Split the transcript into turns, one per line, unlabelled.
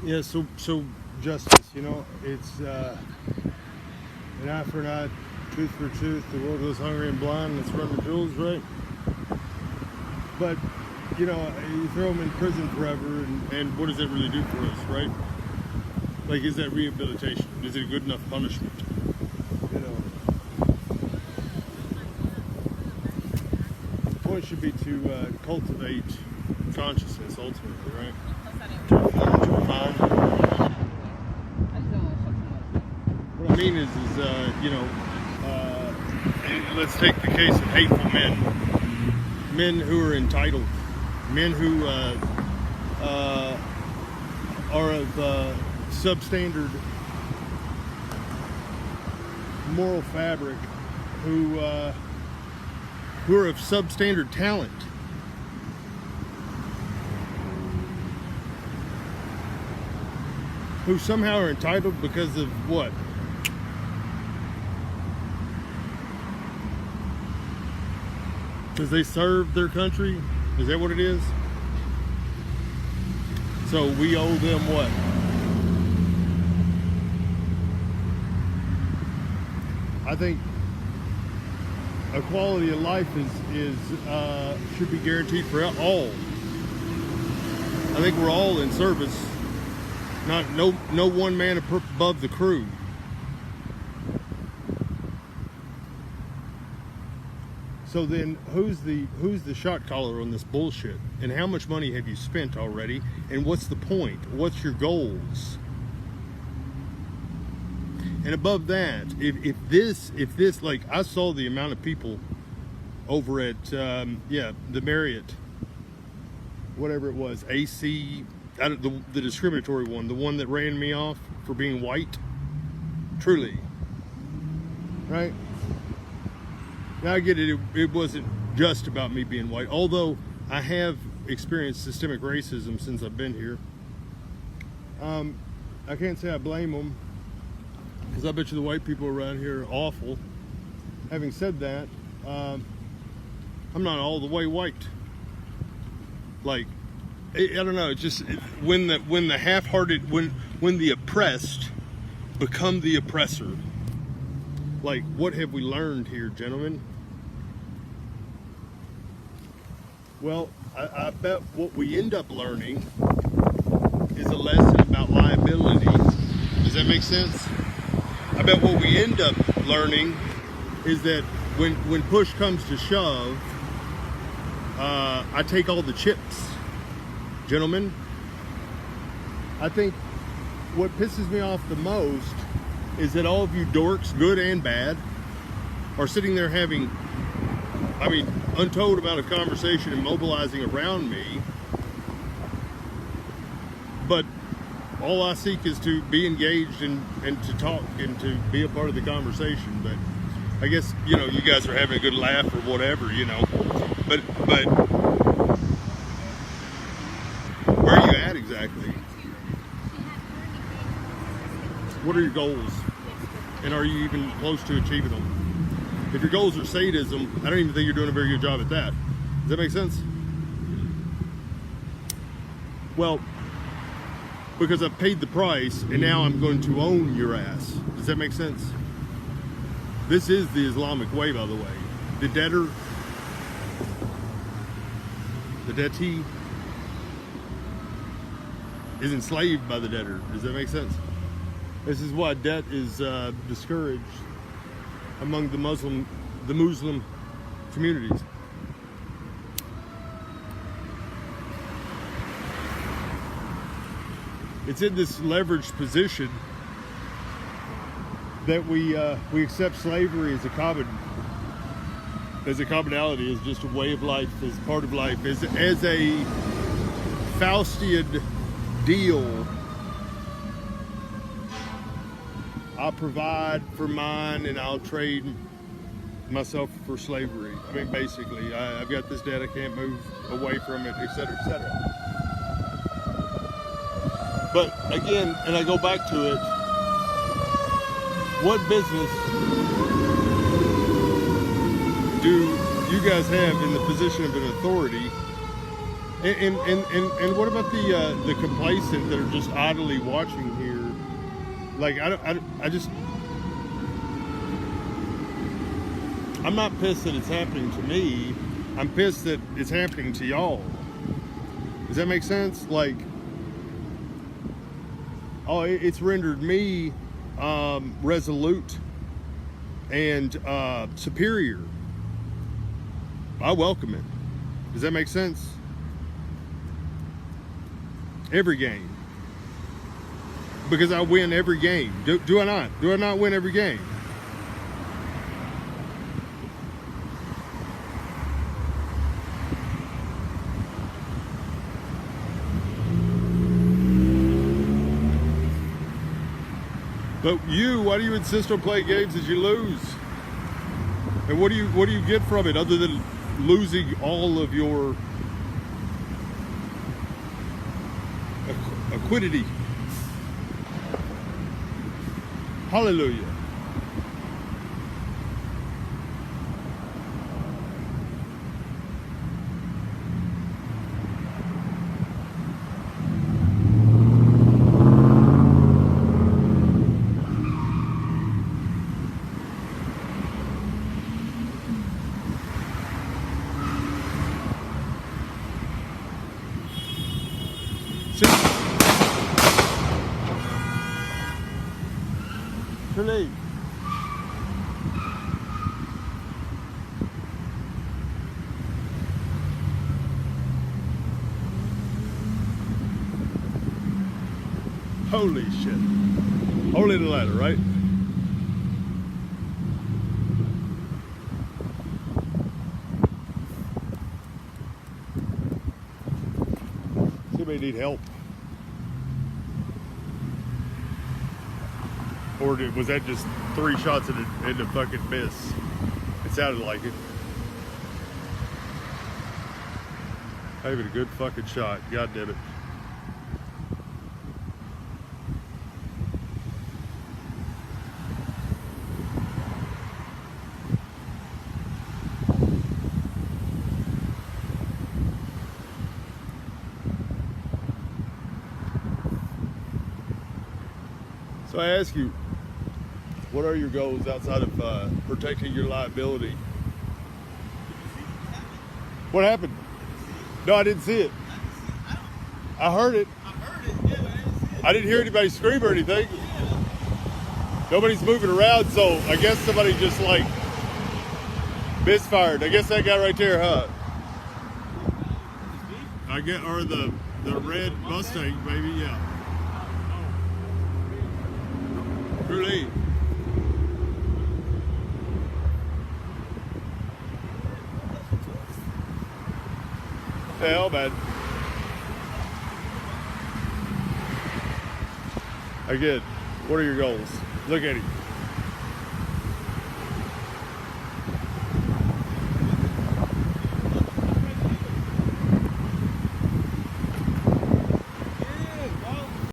Yeah, so justice, it's an eye for an eye, tooth for tooth. The world goes hungry and blind. Let's run the jewels, right? But you throw them in prison forever, and what does that really do for us, right? Like, is that rehabilitation? Is it a good enough punishment? The point should be to cultivate consciousness, ultimately, right? To refine. What I mean is let's take the case of hateful men who are entitled, men who are of substandard moral fabric, who are of substandard talent, who somehow are entitled because of what? Because they served their country? Is that what it is? So we owe them what? I think a quality of life is should be guaranteed for all. I think we're all in service. No one man above the crew. So then, who's the shot caller on this bullshit? And how much money have you spent already? And what's the point? What's your goals? And above that, if this, like, I saw the amount of people over at the Marriott, whatever it was, AC, the discriminatory one, the one that ran me off for being white, truly, right? Now I get it. It wasn't just about me being white, although I have experienced systemic racism since I've been here. I can't say I blame them, because I bet you the white people around here are awful. Having said that, I'm not all the way white. Like, I don't know. It's just when the half-hearted, when the oppressed become the oppressor. Like, what have we learned here, gentlemen? Well, I bet what we end up learning is a lesson about liability. Does that make sense? I bet what we end up learning is that when push comes to shove, I take all the chips, gentlemen. I think what pisses me off the most is that all of you dorks, good and bad, are sitting there having, untold amount of conversation and mobilizing around me, but all I seek is to be engaged and to talk and to be a part of the conversation. But I guess, you guys are having a good laugh or whatever, but where are you at exactly? What are your goals? And are you even close to achieving them? If your goals are sadism, I don't even think you're doing a very good job at that. Does that make sense? Well, because I've paid the price and now I'm going to own your ass. Does that make sense? This is the Islamic way, by the way. The debtor, the dettee, is enslaved by the debtor. Does that make sense? This is why debt is discouraged among the Muslim communities. It's in this leveraged position that we accept slavery as a commonality, as just a way of life, as part of life, as a Faustian deal. I'll provide for mine and I'll trade myself for slavery. Basically, I've got this debt, I can't move away from it, etc., etc. But again, and I go back to it, what business do you guys have in the position of an authority And what about the complacent that are just idly watching here? Like I'm not pissed that it's happening to me. I'm pissed that it's happening to y'all. Does that make sense? Like, oh, it's rendered me resolute and superior. I welcome it. Does that make sense? Every game. Because I win every game. Do I not? Do I not win every game? But why do you insist on playing games as you lose? And what do you get from it other than losing all of your equity? Hallelujah. Really? Holy shit. Holy the ladder, right? Anybody need help? Or was that just 3 shots in the fucking miss? It sounded like it. I gave it a good fucking shot. God damn it. So I ask you, what are your goals outside of protecting your liability? What happened? No, I didn't see it. I heard it. I didn't hear anybody scream or anything. Nobody's moving around, so I guess somebody just like misfired. I guess that guy right there, huh? I get, or the red Mustang, maybe, yeah. Really? Hell, man. Again, what are your goals? Look at him.